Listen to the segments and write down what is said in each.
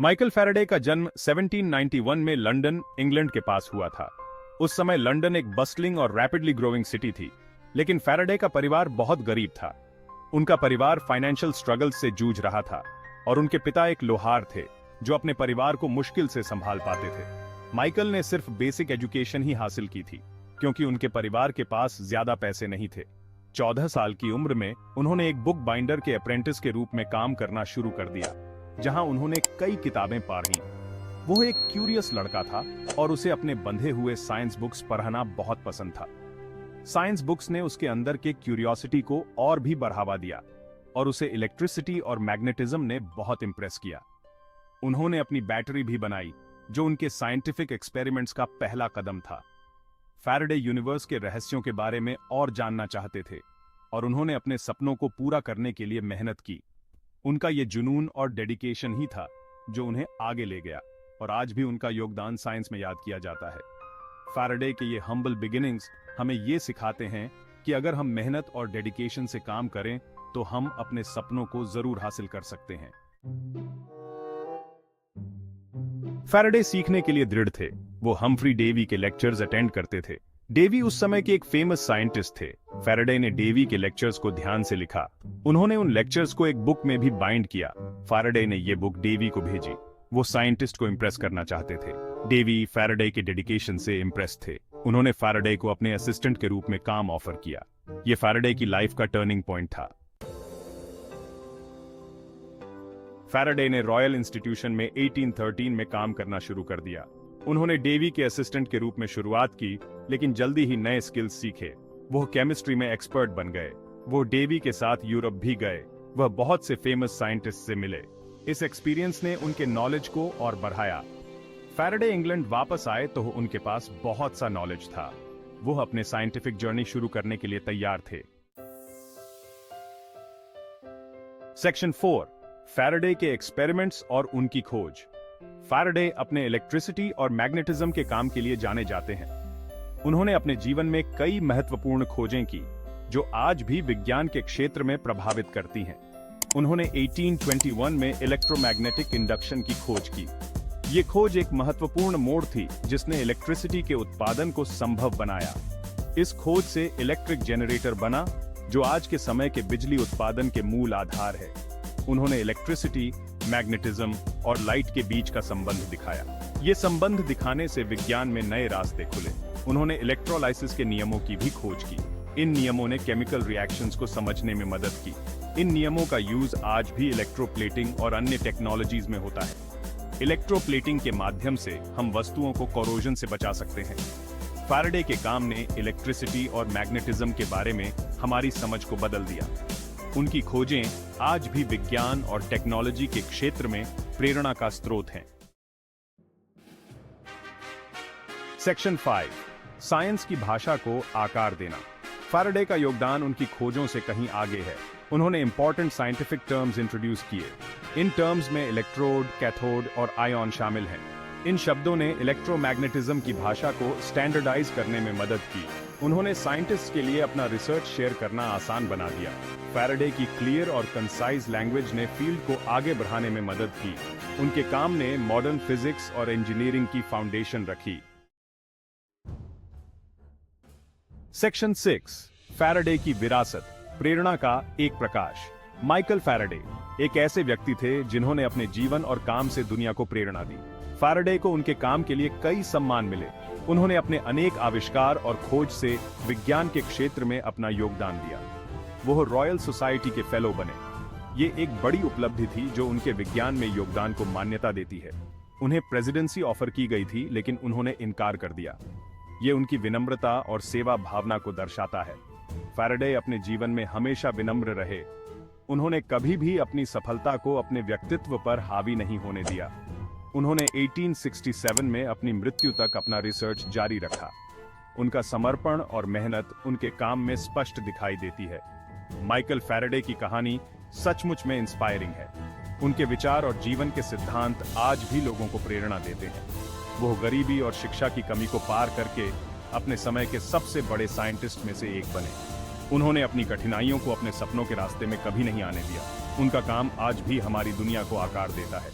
Michael Faraday का जन्म 1791 में लंदन, इंग्लैंड के पास हुआ था। उस समय लंदन एक बस्टलिंग और रैपिडली ग्रोइंग सिटी थी, लेकिन फैराडे का परिवार बहुत गरीब था। उनका परिवार फाइनेंशियल स्ट्रगल्स से जूझ रहा था और उनके पिता एक लोहार थे जो अपने परिवार को मुश्किल से संभाल पाते थे। माइकल ने सिर्फ बेसिक एजुकेशन ही हासिल की थी क्योंकि उनके परिवार के पास ज्यादा पैसे नहीं थे। 14 साल की उम्र में उन्होंने एक बुक बाइंडर के अप्रेंटिस के रूप में काम करना शुरू कर दिया, जहां उन्होंने कई किताबें पढ़ी। वो एक क्यूरियस लड़का था और उसे अपने बंधे हुए साइंस बुक्स पढ़ना बहुत पसंद था। साइंस बुक्स ने उसके अंदर के क्यूरियोसिटी को और भी बढ़ावा दिया और उसे इलेक्ट्रिसिटी और मैग्नेटिज्म ने बहुत इंप्रेस किया। उन्होंने अपनी बैटरी भी बनाई, जो उनके साइंटिफिक एक्सपेरिमेंट्स का पहला कदम था। फैराडे यूनिवर्स के रहस्यों के बारे में और जानना चाहते थे और उन्होंने अपने सपनों को पूरा करने के लिए मेहनत की। उनका ये जुनून और डेडिकेशन ही था जो उन्हें आगे ले गया और आज भी उनका योगदान साइंस में याद किया जाता है। फैराडे के ये हम्बल बिगिनिंग्स हमें ये सिखाते हैं कि अगर हम मेहनत और डेडिकेशन से काम करें तो हम अपने सपनों को जरूर हासिल कर सकते हैं। फैराडे सीखने के लिए दृढ़ थे। वो हम्फ्री डेवी के लेक्चर्स अटेंड करते थे। डेवी उस समय के एक फेमस साइंटिस्ट थे। फैराडे ने डेवी के लेक्चर्स को ध्यान से लिखा। उन्होंने उन लेक्चर्स को एक बुक में भी बाइंड किया। फैराडे ने ये बुक डेवी को भेजी। वो साइंटिस्ट को इंप्रेस करना चाहते थे। डेवी फैराडे के डेडिकेशन से इंप्रेस थे। उन्होंने फैराडे को अपने असिस्टेंट के रूप में काम ऑफर किया। ये फैराडे की लाइफ का टर्निंग पॉइंट था। फैराडे ने रॉयल इंस्टीट्यूशन में 1813 में काम करना शुरू कर दिया। उन्होंने डेवी के असिस्टेंट के रूप में शुरुआत की, लेकिन जल्दी ही नए स्किल्स सीखे। वो केमिस्ट्री में एक्सपर्ट बन गए। वो डेवी के साथ यूरोप भी गए। वह बहुत से फेमस साइंटिस्ट से मिले। इस एक्सपीरियंस ने उनके नॉलेज को और बढ़ाया। फैराडे इंग्लैंड वापस आए तो उनके पास बहुत सा नॉलेज था। वो अपने साइंटिफिक जर्नी शुरू करने के लिए तैयार थे। सेक्शन 4, फैराडे के एक्सपेरिमेंट्स और उनकी खोज। फैराडे अपने इलेक्ट्रिसिटी और मैग्नेटिज्म के काम के लिए जाने जाते हैं। उन्होंने अपने जीवन में कई महत्वपूर्ण खोजें की जो आज भी विज्ञान के क्षेत्र में प्रभावित करती हैं। उन्होंने 1821 में इलेक्ट्रोमैग्नेटिक इंडक्शन की खोज की। ये खोज एक महत्वपूर्ण मोड़ थी जिसने इलेक्ट्रिसिटी के उत्पादन को संभव बनाया। इस खोज से इलेक्ट्रिक जनरेटर बना जो आज के समय के बिजली उत्पादन के मूल आधार है। उन्होंने इलेक्ट्रिसिटी, मैग्नेटिज्म और लाइट के बीच का संबंध दिखाया। ये संबंध दिखाने से विज्ञान में नए रास्ते खुले। उन्होंने इलेक्ट्रोलाइसिस के नियमों की भी खोज की। इन नियमों ने केमिकल रिएक्शंस को समझने में मदद की। इन नियमों का यूज आज भी इलेक्ट्रोप्लेटिंग और अन्य टेक्नोलॉजीज में होता है। इलेक्ट्रोप्लेटिंग के माध्यम से हम वस्तुओं को कोरोजन से बचा सकते हैं। फैराडे के काम ने इलेक्ट्रिसिटी और मैग्नेटिज्म के बारे में हमारी समझ को बदल दिया। उनकी खोजें आज भी विज्ञान और टेक्नोलॉजी के क्षेत्र में प्रेरणा का स्रोत हैं। सेक्शन 5, साइंस की भाषा को आकार देना। फैराडे का योगदान उनकी खोजों से कहीं आगे है। उन्होंने इंपॉर्टेंट साइंटिफिक टर्म्स इंट्रोड्यूस किए। इन टर्म्स में इलेक्ट्रोड, कैथोड और आयन शामिल हैं। इन शब्दों ने इलेक्ट्रोमैग्नेटिज्म की भाषा को स्टैंडर्डाइज करने में मदद की। उन्होंने साइंटिस्ट के लिए अपना रिसर्च शेयर करना आसान बना दिया। फैराडे की क्लियर और कंसाइज लैंग्वेज ने फील्ड को आगे बढ़ाने में मदद की। उनके काम ने मॉडर्न फिजिक्स और इंजीनियरिंग की फाउंडेशन रखी। सेक्शन 6, फैराडे की विरासत, प्रेरणा का एक प्रकाश। माइकल फैराडे एक ऐसे व्यक्ति थे जिन्होंने अपने जीवन और काम से दुनिया को प्रेरणा दी। फैराडे को उनके काम के लिए कई सम्मान मिले। उन्होंने अपने अनेक आविष्कार और खोज से विज्ञान के क्षेत्र में अपना योगदान दिया। वो रॉयल सोसाइटी के फेलो बने। ये एक बड़ी उपलब्धि थी जो उनके विज्ञान में योगदान को मान्यता देती है। उन्हें प्रेसिडेंसी ऑफर की गई थी, लेकिन उन्होंने इनकार कर दिया। ये उनकी विनम्रता और सेवा भावना को दर्शाता है। फैराडे अपने जीवन में हमेशा विनम्र रहे। उन्होंने कभी भी अपनी सफलता को अपने व्यक्तित्व पर हावी नहीं होने दिया। उन्होंने 1867 में अपनी मृत्यु तक अपना रिसर्च जारी रखा। उनका समर्पण और मेहनत उनके काम में स्पष्ट दिखाई देती है। माइकल फैराडे की कहानी सचमुच में इंस्पायरिंग है। उनके विचार और जीवन के सिद्धांत आज भी लोगों को प्रेरणा देते हैं। वो गरीबी और शिक्षा की कमी को पार करके अपने समय के सबसे बड़े साइंटिस्ट में से एक बने। उन्होंने अपनी कठिनाइयों को अपने सपनों के रास्ते में कभी नहीं आने दिया। उनका काम आज भी हमारी दुनिया को आकार देता है।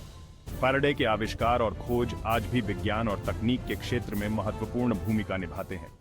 फैराडे के आविष्कार और खोज आज भी विज्ञान और तकनीक के क्षेत्र में महत्वपूर्ण भूमिका निभाते हैं।